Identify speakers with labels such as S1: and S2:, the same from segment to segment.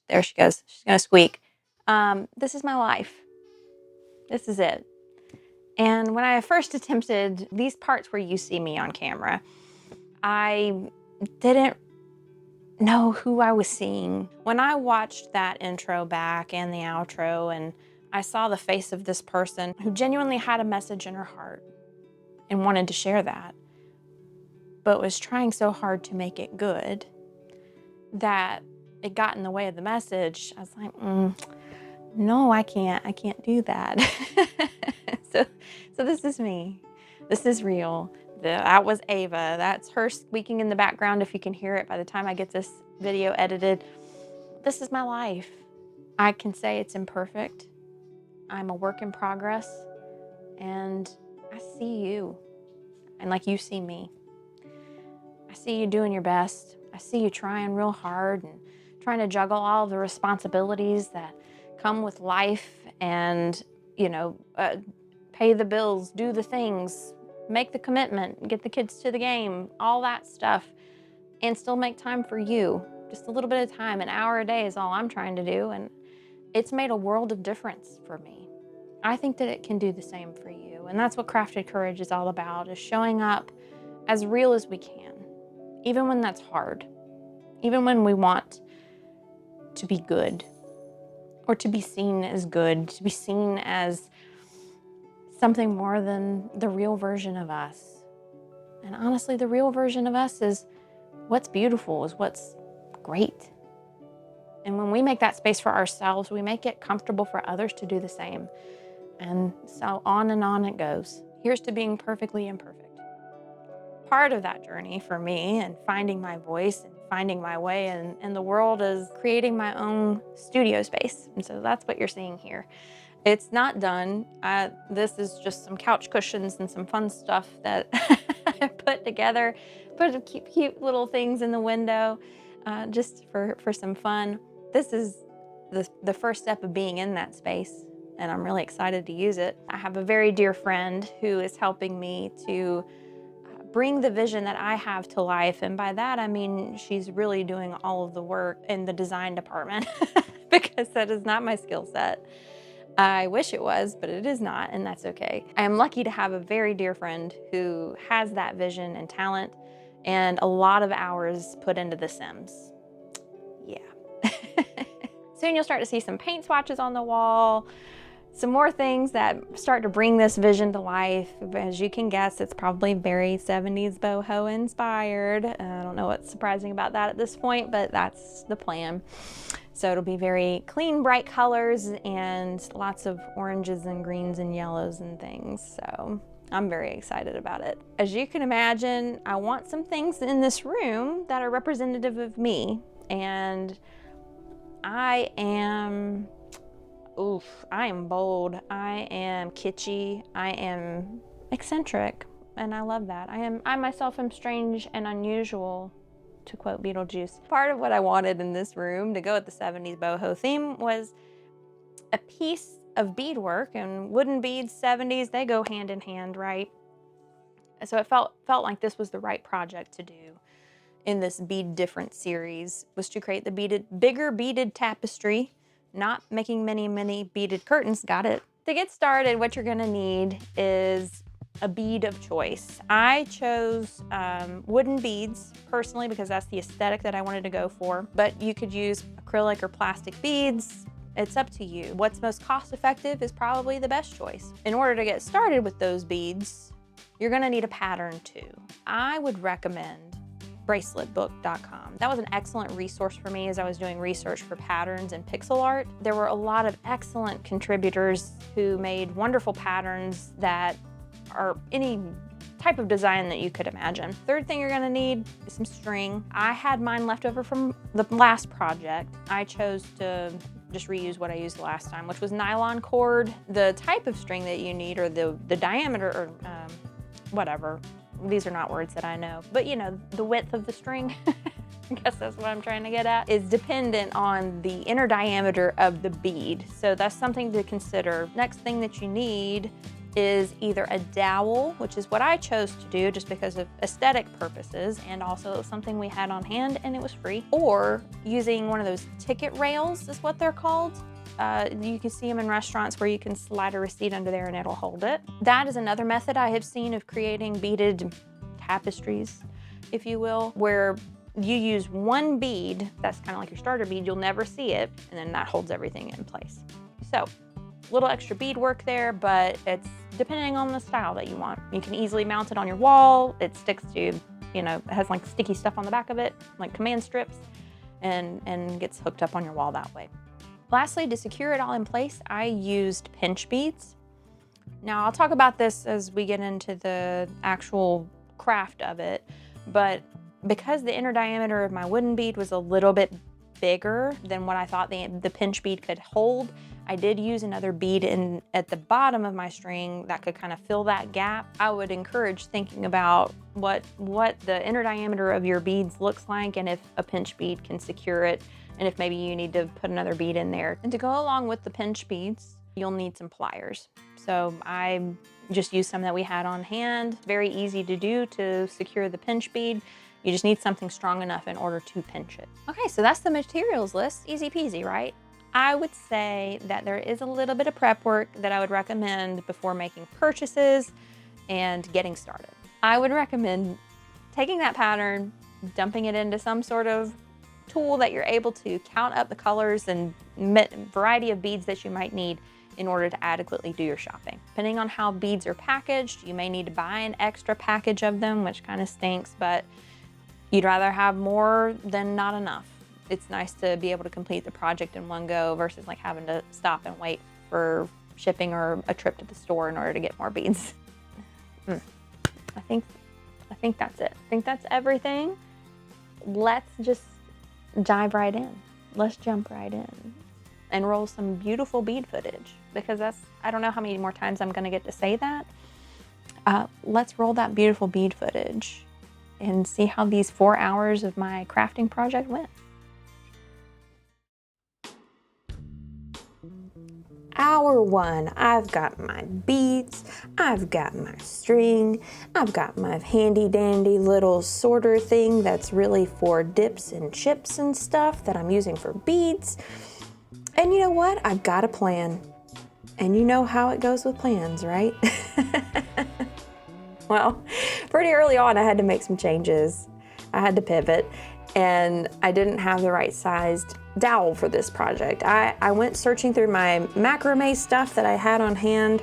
S1: There she goes. She's gonna squeak. This is my life. This is it. And when I first attempted these parts where you see me on camera, I didn't know who I was seeing. When I watched that intro back and the outro, and I saw the face of this person who genuinely had a message in her heart and wanted to share that, but was trying so hard to make it good that it got in the way of the message, I was like, no, I can't do that. So this is me. This is real. That was Ava. That's her squeaking in the background if you can hear it by the time I get this video edited. This is my life. I can say it's imperfect. I'm a work in progress, and I see you. And like you see me. I see you doing your best. I see you trying real hard and trying to juggle all the responsibilities that come with life and, pay the bills, do the things, make the commitment, get the kids to the game, all that stuff, and still make time for you. Just a little bit of time, an hour a day is all I'm trying to do, and it's made a world of difference for me. I think that it can do the same for you, and that's what Crafted Courage is all about, is showing up as real as we can, even when that's hard, even when we want to be good, or to be seen as good, to be seen as something more than the real version of us. And honestly, the real version of us is what's beautiful, is what's great. And when we make that space for ourselves, we make it comfortable for others to do the same. And so on and on it goes. Here's to being perfectly imperfect. Part of that journey for me and finding my voice and finding my way in the world is creating my own studio space. And so that's what you're seeing here. It's not done. This is just some couch cushions and some fun stuff that I put together. Put cute little things in the window just for some fun. This is the first step of being in that space, and I'm really excited to use it. I have a very dear friend who is helping me to bring the vision that I have to life, and by that I mean she's really doing all of the work in the design department because that is not my skill set. I wish it was, but it is not, and that's okay. I am lucky to have a very dear friend who has that vision and talent and a lot of hours put into The Sims. Yeah. Soon you'll start to see some paint swatches on the wall, some more things that start to bring this vision to life. As you can guess, it's probably very 70s boho inspired. I don't know what's surprising about that at this point, but that's the plan. So it'll be very clean, bright colors and lots of oranges and greens and yellows and things. So I'm very excited about it. As you can imagine, I want some things in this room that are representative of me. And I am bold, I am kitschy, I am eccentric, and I love that. I myself am strange and unusual, to quote Beetlejuice. Part of what I wanted in this room to go with the 70s boho theme was a piece of beadwork, and wooden beads, 70s, they go hand in hand, right? So it felt like this was the right project to do in this Bead Different series, was to create the bigger beaded tapestry, not making many beaded curtains. Got it. To get started, what you're gonna need is a bead of choice. I chose wooden beads personally because that's the aesthetic that I wanted to go for, but you could use acrylic or plastic beads. It's up to you. What's most cost effective is probably the best choice. In order to get started with those beads, you're gonna need a pattern too. I would recommend braceletbook.com. That was an excellent resource for me as I was doing research for patterns and pixel art. There were a lot of excellent contributors who made wonderful patterns that are any type of design that you could imagine. Third thing you're gonna need is some string. I had mine left over from the last project. I chose to just reuse what I used the last time, which was nylon cord. The type of string that you need, or the diameter, or whatever. These are not words that I know, but the width of the string, I guess that's what I'm trying to get at, is dependent on the inner diameter of the bead. So that's something to consider. Next thing that you need is either a dowel, which is what I chose to do just because of aesthetic purposes, and also it was something we had on hand and it was free, or using one of those ticket rails is what they're called. You can see them in restaurants where you can slide a receipt under there and it'll hold it. That is another method I have seen of creating beaded tapestries, if you will, where you use one bead, that's kind of like your starter bead, you'll never see it, and then that holds everything in place. So, a little extra bead work there, but it's depending on the style that you want. You can easily mount it on your wall. It sticks to, you know, it has like sticky stuff on the back of it, like command strips, and gets hooked up on your wall that way. Lastly, to secure it all in place, I used pinch beads. Now, I'll talk about this as we get into the actual craft of it, but because the inner diameter of my wooden bead was a little bit bigger than what I thought the pinch bead could hold, I did use another bead at the bottom of my string that could kind of fill that gap. I would encourage thinking about what the inner diameter of your beads looks like and if a pinch bead can secure it, and if maybe you need to put another bead in there. And to go along with the pinch beads, you'll need some pliers. So I just used some that we had on hand. Very easy to do to secure the pinch bead. You just need something strong enough in order to pinch it. Okay, so that's the materials list. Easy peasy, right? I would say that there is a little bit of prep work that I would recommend before making purchases and getting started. I would recommend taking that pattern, dumping it into some sort of tool that you're able to count up the colors and variety of beads that you might need in order to adequately do your shopping. Depending on how beads are packaged, you may need to buy an extra package of them, which kind of stinks, but you'd rather have more than not enough. It's nice to be able to complete the project in one go versus like having to stop and wait for shipping or a trip to the store in order to get more beads. I think that's it. I think that's everything. Let's just dive right in. Let's jump right in and roll some beautiful bead footage, because I don't know how many more times I'm gonna get to say that. Let's roll that beautiful bead footage and see how these 4 hours of my crafting project went. Hour 1, I've got my beads, I've got my string, I've got my handy dandy little sorter thing that's really for dips and chips and stuff that I'm using for beads. And you know what? I've got a plan. And you know how it goes with plans, right? Well, pretty early on, I had to make some changes. I had to pivot, and I didn't have the right sized dowel for this project. I went searching through my macrame stuff that I had on hand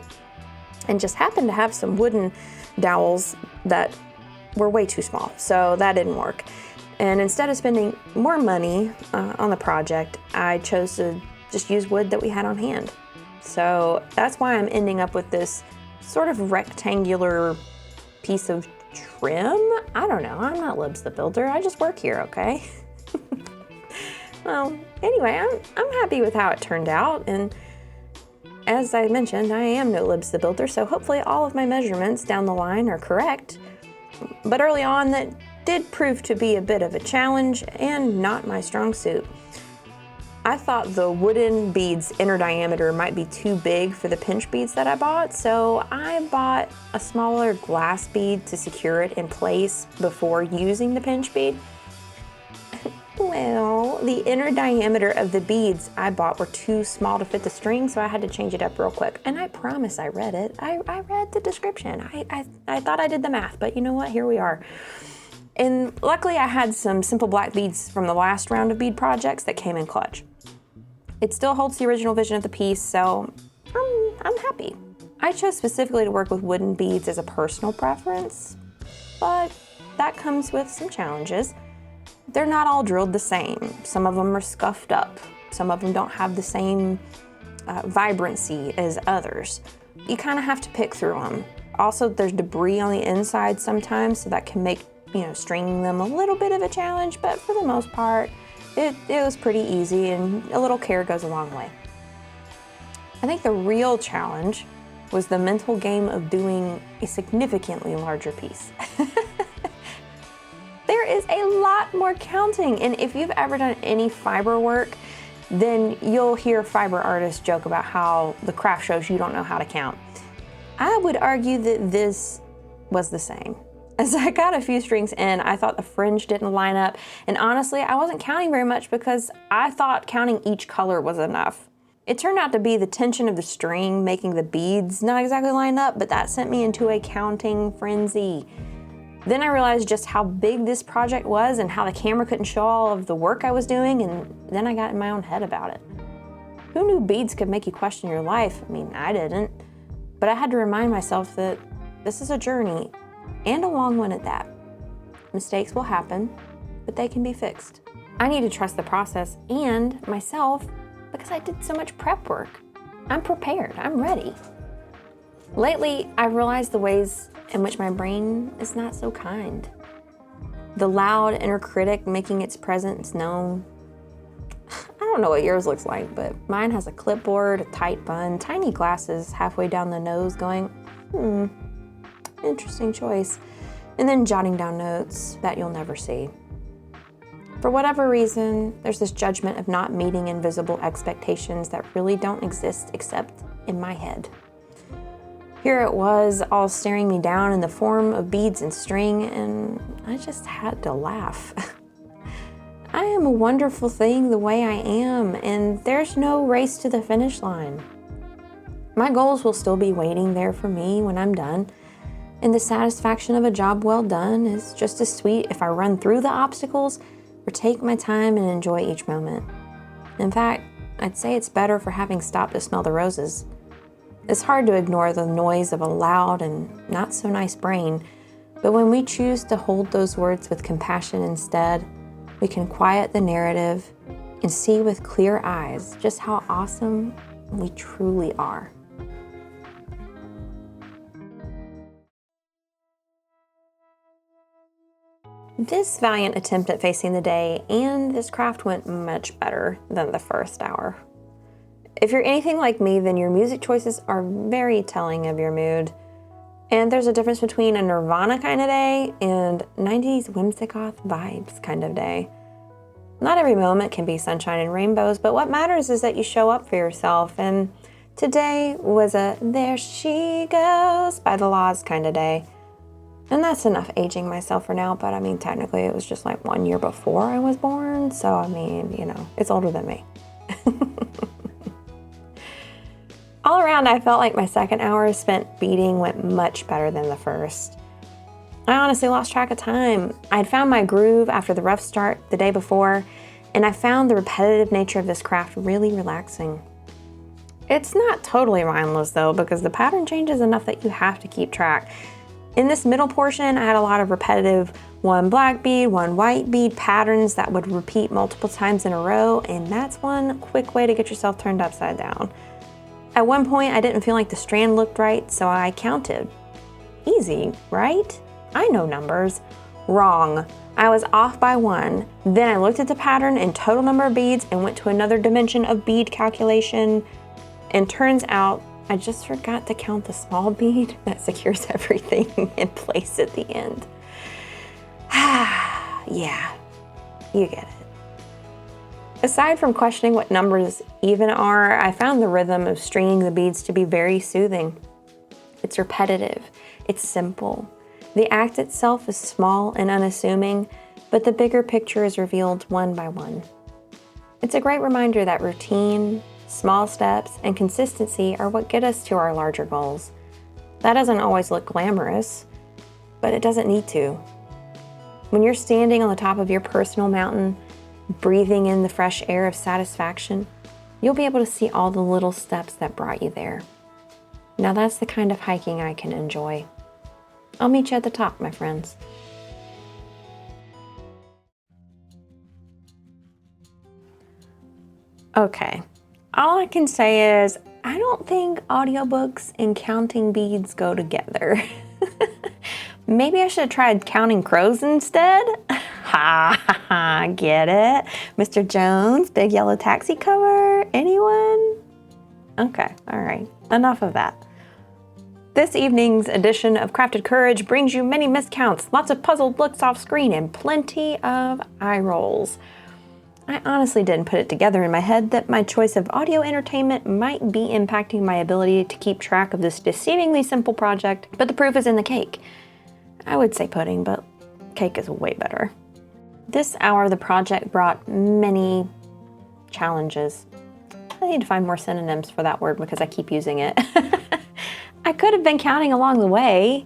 S1: and just happened to have some wooden dowels that were way too small, so that didn't work. And instead of spending more money on the project, I chose to just use wood that we had on hand. So that's why I'm ending up with this sort of rectangular piece of trim. I don't know, I'm not Libs the Builder, I just work here, okay? Well, anyway, I'm happy with how it turned out, and as I mentioned, I am no Libs the Builder, so hopefully all of my measurements down the line are correct. But early on, that did prove to be a bit of a challenge and not my strong suit. I thought the wooden bead's inner diameter might be too big for the pinch beads that I bought, so I bought a smaller glass bead to secure it in place before using the pinch bead. Well, the inner diameter of the beads I bought were too small to fit the string, so I had to change it up real quick. And I promise I read it. I read the description. I thought I did the math, but you know what? Here we are. And luckily I had some simple black beads from the last round of bead projects that came in clutch. It still holds the original vision of the piece, so I'm happy. I chose specifically to work with wooden beads as a personal preference, but that comes with some challenges. They're not all drilled the same. Some of them are scuffed up. Some of them don't have the same vibrancy as others. You kind of have to pick through them. Also, there's debris on the inside sometimes, so that can make, stringing them a little bit of a challenge, but for the most part, it was pretty easy, and a little care goes a long way. I think the real challenge was the mental game of doing a significantly larger piece. There is a lot more counting, and if you've ever done any fiber work, then you'll hear fiber artists joke about how the craft shows you don't know how to count. I would argue that this was the same. As I got a few strings in, I thought the fringe didn't line up, and honestly, I wasn't counting very much because I thought counting each color was enough. It turned out to be the tension of the string making the beads not exactly line up, but that sent me into a counting frenzy. Then I realized just how big this project was and how the camera couldn't show all of the work I was doing, and then I got in my own head about it. Who knew beads could make you question your life? I mean, I didn't. But I had to remind myself that this is a journey, and a long one at that. Mistakes will happen, but they can be fixed. I need to trust the process and myself because I did so much prep work. I'm prepared, I'm ready. Lately, I've realized the ways in which my brain is not so kind. The loud inner critic making its presence known. I don't know what yours looks like, but mine has a clipboard, a tight bun, tiny glasses halfway down the nose going, interesting choice, and then jotting down notes that you'll never see. For whatever reason, there's this judgment of not meeting invisible expectations that really don't exist except in my head. Here it was, all staring me down in the form of beads and string, and I just had to laugh. I am a wonderful thing the way I am, and there's no race to the finish line. My goals will still be waiting there for me when I'm done, and the satisfaction of a job well done is just as sweet if I run through the obstacles or take my time and enjoy each moment. In fact, I'd say it's better for having stopped to smell the roses. It's hard to ignore the noise of a loud and not so nice brain, but when we choose to hold those words with compassion instead, we can quiet the narrative and see with clear eyes just how awesome we truly are. This valiant attempt at facing the day and this craft went much better than the first hour. If you're anything like me, then your music choices are very telling of your mood. And there's a difference between a Nirvana kind of day and 90s whimsigoth vibes kind of day. Not every moment can be sunshine and rainbows, but what matters is that you show up for yourself. And today was a There She Goes by the Laws kind of day. And that's enough aging myself for now, but I mean, technically it was just like 1 year before I was born. So, I mean, you know, it's older than me. All around, I felt like my second hour spent beading went much better than the first. I honestly lost track of time. I'd found my groove after the rough start the day before, and I found the repetitive nature of this craft really relaxing. It's not totally mindless though, because the pattern changes enough that you have to keep track. In this middle portion, I had a lot of repetitive one black bead, one white bead patterns that would repeat multiple times in a row, and that's one quick way to get yourself turned upside down. At one point, I didn't feel like the strand looked right, so I counted. Easy, right? I know numbers. Wrong. I was off by 1. Then I looked at the pattern and total number of beads and went to another dimension of bead calculation, and turns out I just forgot to count the small bead that secures everything in place at the end. Yeah, you get it. Aside from questioning what numbers even are, I found the rhythm of stringing the beads to be very soothing. It's repetitive, it's simple. The act itself is small and unassuming, but the bigger picture is revealed one by one. It's a great reminder that routine, small steps, and consistency are what get us to our larger goals. That doesn't always look glamorous, but it doesn't need to. When you're standing on the top of your personal mountain, breathing in the fresh air of satisfaction, you'll be able to see all the little steps that brought you there. Now that's the kind of hiking I can enjoy. I'll meet you at the top, my friends. Okay, all I can say is I don't think audiobooks and counting beads go together. Maybe I should have tried counting crows instead. Ha ha ha, get it? Mr. Jones, big yellow taxi cover, anyone? Okay, all right, enough of that. This evening's edition of Crafted Courage brings you many miscounts, lots of puzzled looks off screen, and plenty of eye rolls. I honestly didn't put it together in my head that my choice of audio entertainment might be impacting my ability to keep track of this deceivingly simple project, but the proof is in the cake. I would say pudding, but cake is way better. This hour of the project brought many challenges. I need to find more synonyms for that word because I keep using it. I could have been counting along the way,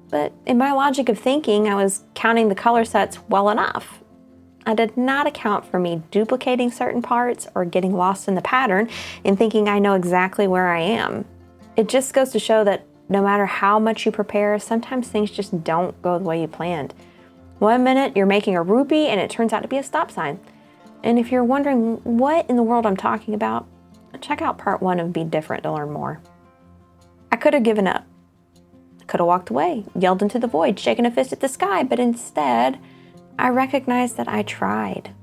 S1: but in my logic of thinking, I was counting the color sets well enough. I did not account for me duplicating certain parts or getting lost in the pattern and thinking I know exactly where I am. It just goes to show that no matter how much you prepare, sometimes things just don't go the way you planned. One minute you're making a rupee and it turns out to be a stop sign. And if you're wondering what in the world I'm talking about, check out part 1 of Be Different to learn more. I could have given up. I could have walked away, yelled into the void, shaken a fist at the sky, but instead, I recognized that I tried.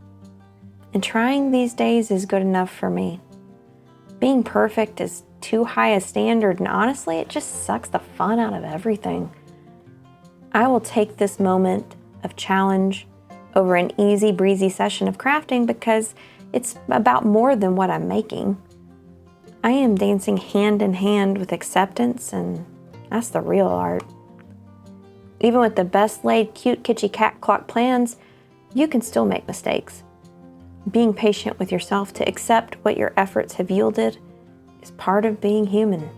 S1: And trying these days is good enough for me. Being perfect is too high a standard, and honestly, it just sucks the fun out of everything. I will take this moment of challenge over an easy breezy session of crafting because it's about more than what I'm making. I am dancing hand in hand with acceptance, and that's the real art. Even with the best laid cute kitschy cat clock plans, you can still make mistakes. Being patient with yourself to accept what your efforts have yielded is part of being human.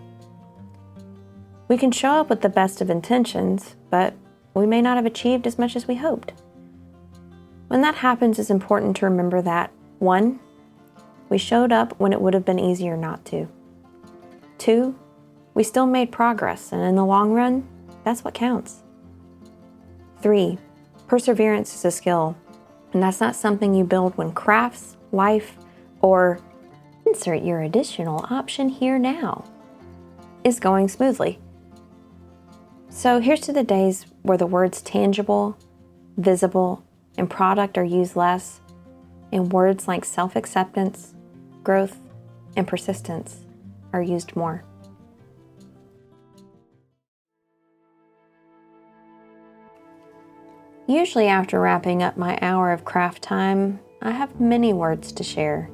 S1: We can show up with the best of intentions, but we may not have achieved as much as we hoped. When that happens, it's important to remember that 1, we showed up when it would have been easier not to. 2, we still made progress, and in the long run, that's what counts. 3, perseverance is a skill, and that's not something you build when crafts, life, or insert your additional option here now is going smoothly. So here's to the days where the words tangible, visible, and product are used less, and words like self-acceptance, growth, and persistence are used more. Usually after wrapping up my hour of craft time, I have many words to share.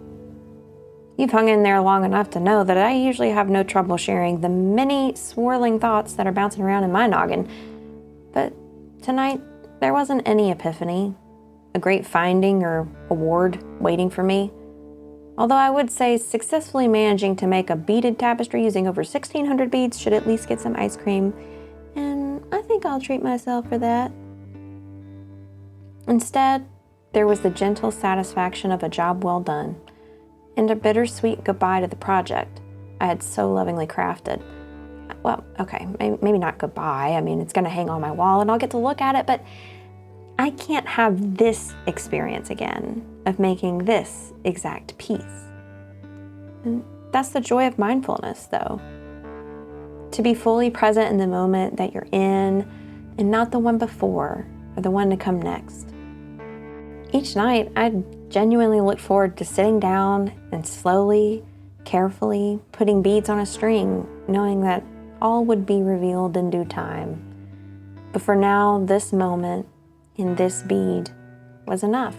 S1: You've hung in there long enough to know that I usually have no trouble sharing the many swirling thoughts that are bouncing around in my noggin. But tonight, there wasn't any epiphany, a great finding or award waiting for me. Although I would say successfully managing to make a beaded tapestry using over 1,600 beads should at least get some ice cream, and I think I'll treat myself for that. Instead, there was the gentle satisfaction of a job well done, and a bittersweet goodbye to the project I had so lovingly crafted. Well, okay, maybe not goodbye. I mean, it's gonna hang on my wall and I'll get to look at it, but I can't have this experience again of making this exact piece. And that's the joy of mindfulness, though. To be fully present in the moment that you're in and not the one before or the one to come next. Each night, I genuinely look forward to sitting down and slowly, carefully putting beads on a string, knowing that all would be revealed in due time. But for now, this moment in this bead was enough.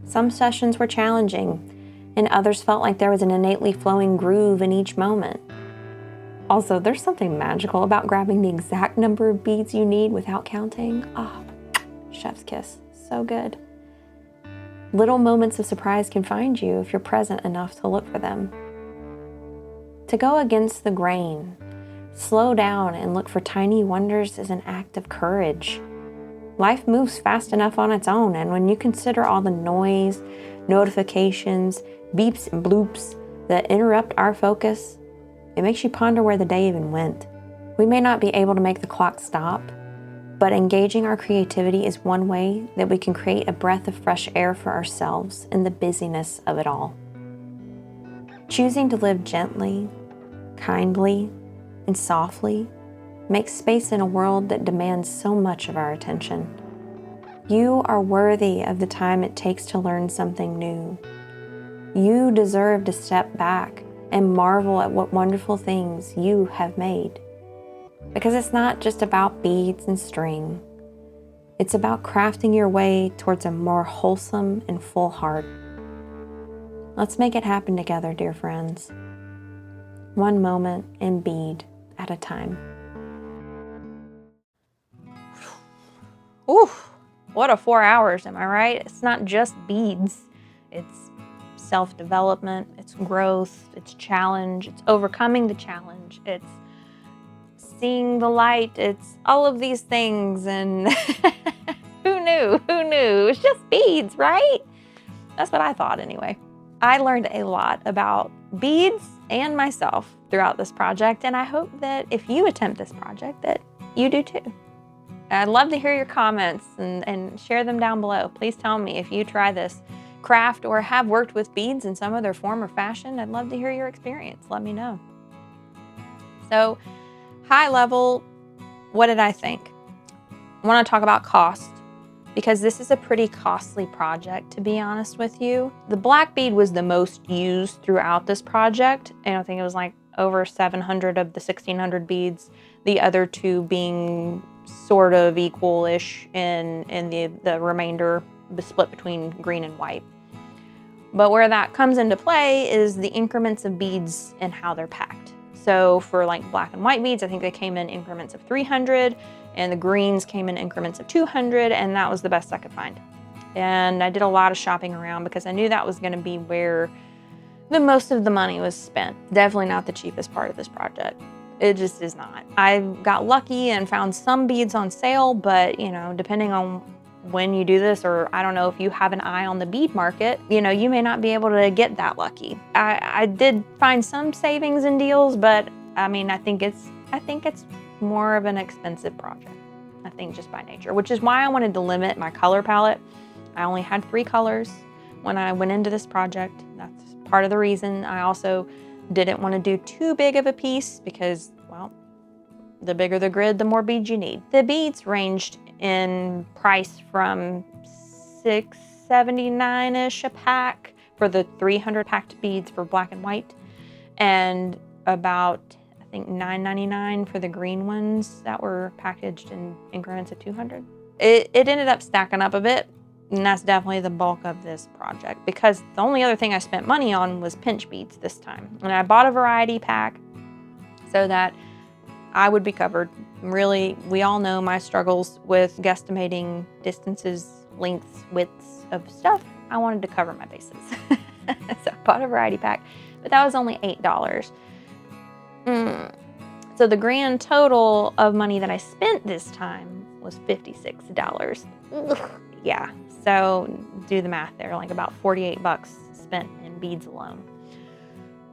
S1: Some sessions were challenging, and others felt like there was an innately flowing groove in each moment. Also, there's something magical about grabbing the exact number of beads you need without counting. Oh, chef's kiss. So good. Little moments of surprise can find you if you're present enough to look for them. To go against the grain, slow down and look for tiny wonders is an act of courage. Life moves fast enough on its own, and when you consider all the noise, notifications, beeps and bloops that interrupt our focus, it makes you ponder where the day even went. We may not be able to make the clock stop, but engaging our creativity is one way that we can create a breath of fresh air for ourselves in the busyness of it all. Choosing to live gently, kindly, and softly makes space in a world that demands so much of our attention. You are worthy of the time it takes to learn something new. You deserve to step back and marvel at what wonderful things you have made. Because it's not just about beads and string. It's about crafting your way towards a more wholesome and full heart. Let's make it happen together, dear friends. One moment in bead at a time. Oof, what a 4 hours, am I right? It's not just beads. It's self-development, it's growth, it's challenge, it's overcoming the challenge, it's seeing the light, it's all of these things, and who knew? Who knew? It's just beads, right? That's what I thought anyway. I learned a lot about beads and myself throughout this project, and I hope that if you attempt this project that you do too. I'd love to hear your comments and share them down below. Please tell me if you try this craft or have worked with beads in some other form or fashion. I'd love to hear your experience. Let me know. So, high level, what did I think? I want to talk about cost, because this is a pretty costly project, to be honest with you. The black bead was the most used throughout this project, and I think it was like over 700 of the 1,600 beads, the other two being sort of equal-ish in the remainder, the split between green and white. But where that comes into play is the increments of beads and how they're packed. So for like black and white beads, I think they came in increments of 300, and the greens came in increments of 200, and that was the best I could find. And I did a lot of shopping around because I knew that was gonna be where the most of the money was spent. Definitely not the cheapest part of this project. It just is not. I got lucky and found some beads on sale, but you know, depending on when you do this, or I don't know if you have an eye on the bead market, you know, you may not be able to get that lucky. I did find some savings and deals, but I mean, I think it's more of an expensive project. I think just by nature, which is why I wanted to limit my color palette. I only had 3 colors when I went into this project. That's part of the reason. I also didn't want to do too big of a piece because, well, the bigger the grid, the more beads you need. The beads ranged in price from $6.79-ish a pack for the 300 packed beads for black and white, and about, I think, $9.99 for the green ones that were packaged in increments of 200. It ended up stacking up a bit, and that's definitely the bulk of this project, because the only other thing I spent money on was pinch beads this time. And I bought a variety pack so that I would be covered. Really, we all know my struggles with guesstimating distances, lengths, widths of stuff. I wanted to cover my bases. So I bought a variety pack, but that was only $8. So the grand total of money that I spent this time was $56. Ugh, yeah, so do the math there, like about 48 bucks spent in beads alone.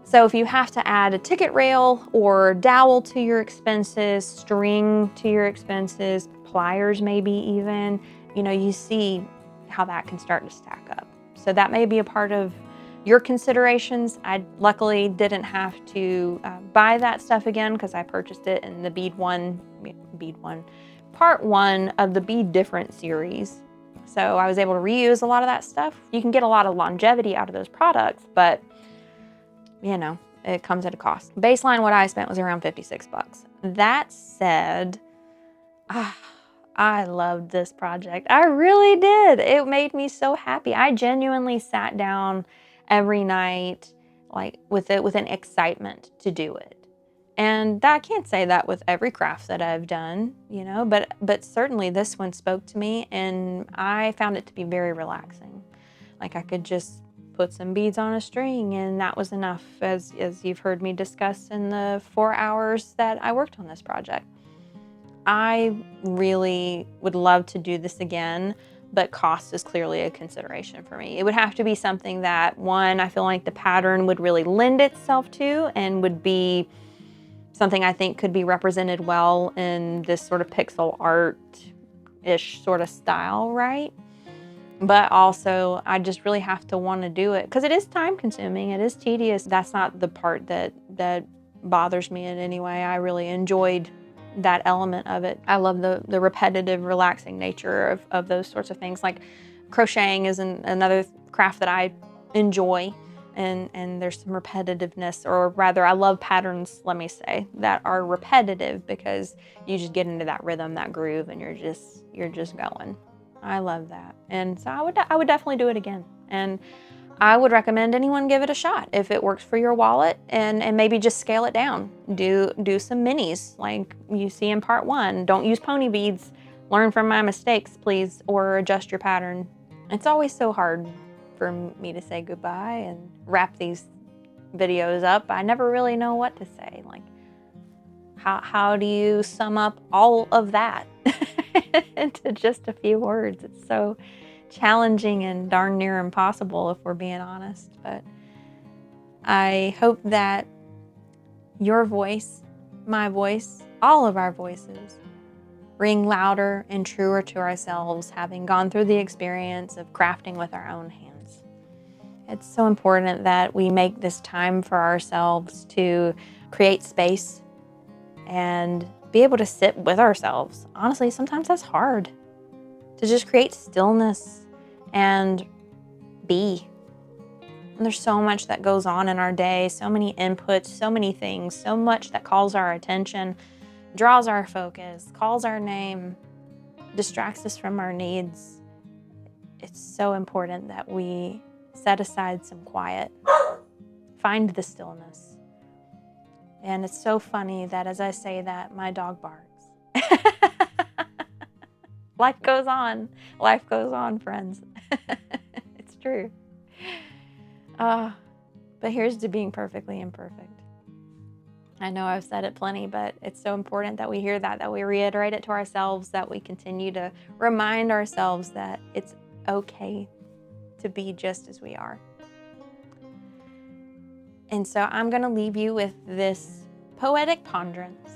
S1: So if you have to add a ticket rail or dowel to your expenses, string to your expenses, pliers maybe even, you know, you see how that can start to stack up. So that may be a part of your considerations. I luckily didn't have to buy that stuff again because I purchased it in the part 1 of the Bead Different series. So I was able to reuse a lot of that stuff. You can get a lot of longevity out of those products, but you know, it comes at a cost. Baseline, what I spent was around 56 bucks. That said, I loved this project. I really did. It made me so happy. I genuinely sat down every night, like with an excitement to do it. And I can't say that with every craft that I've done, you know, but certainly this one spoke to me, and I found it to be very relaxing. Like I could just put some beads on a string, and that was enough, as you've heard me discuss in the 4 hours that I worked on this project. I really would love to do this again, but cost is clearly a consideration for me. It would have to be something that, one, I feel like the pattern would really lend itself to, and would be something I think could be represented well in this sort of pixel art-ish sort of style, right? But also, I just really have to want to do it because it is time consuming, it is tedious. That's not the part that bothers me in any way. I really enjoyed that element of it. I love the repetitive, relaxing nature of those sorts of things. Like crocheting is another craft that I enjoy. and there's some repetitiveness, or rather I love patterns, let me say, that are repetitive, because you just get into that rhythm, that groove, and you're just going. I love that. And so I would definitely do it again. And I would recommend anyone give it a shot if it works for your wallet, and maybe just scale it down. Do some minis like you see in part 1. Don't use pony beads. Learn from my mistakes, please, or adjust your pattern. It's always so hard for me to say goodbye and wrap these videos up. I never really know what to say. Like, how do you sum up all of that into just a few words? It's so challenging and darn near impossible, if we're being honest. But I hope that your voice, my voice, all of our voices ring louder and truer to ourselves, having gone through the experience of crafting with our own hands. It's so important that we make this time for ourselves to create space and be able to sit with ourselves. Honestly, sometimes that's hard, to just create stillness and be. And there's so much that goes on in our day, so many inputs, so many things, so much that calls our attention, draws our focus, calls our name, distracts us from our needs. It's so important that we set aside some quiet, find the stillness. And it's so funny that as I say that, my dog barks. Life goes on. Life goes on, friends. It's true. But here's to being perfectly imperfect. I know I've said it plenty, but it's so important that we hear that we reiterate it to ourselves, that we continue to remind ourselves that it's okay to be just as we are. And so I'm going to leave you with this poetic ponderance.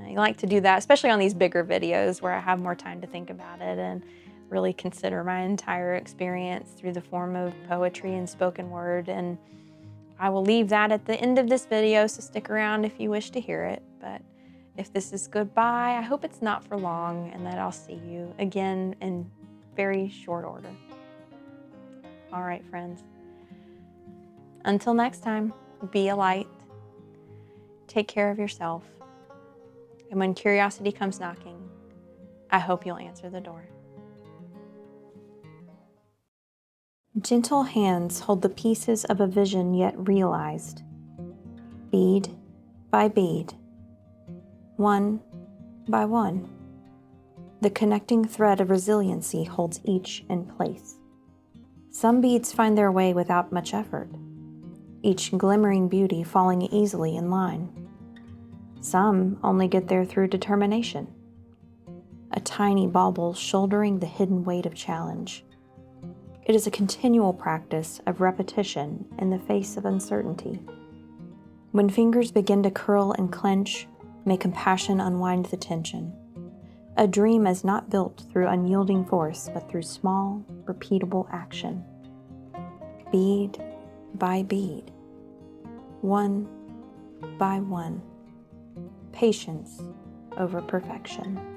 S1: I like to do that, especially on these bigger videos where I have more time to think about it and really consider my entire experience through the form of poetry and spoken word. And I will leave that at the end of this video, so stick around if you wish to hear it. But if this is goodbye, I hope it's not for long, and that I'll see you again in very short order. All right, friends. Until next time, be a light. Take care of yourself. And when curiosity comes knocking, I hope you'll answer the door. Gentle hands hold the pieces of a vision yet realized, bead by bead, one by one. The connecting thread of resiliency holds each in place. Some beads find their way without much effort, each glimmering beauty falling easily in line. Some only get there through determination, a tiny bauble shouldering the hidden weight of challenge. It is a continual practice of repetition in the face of uncertainty. When fingers begin to curl and clench, may compassion unwind the tension. A dream is not built through unyielding force, but through small, repeatable action. Bead by bead, one by one. Patience over perfection.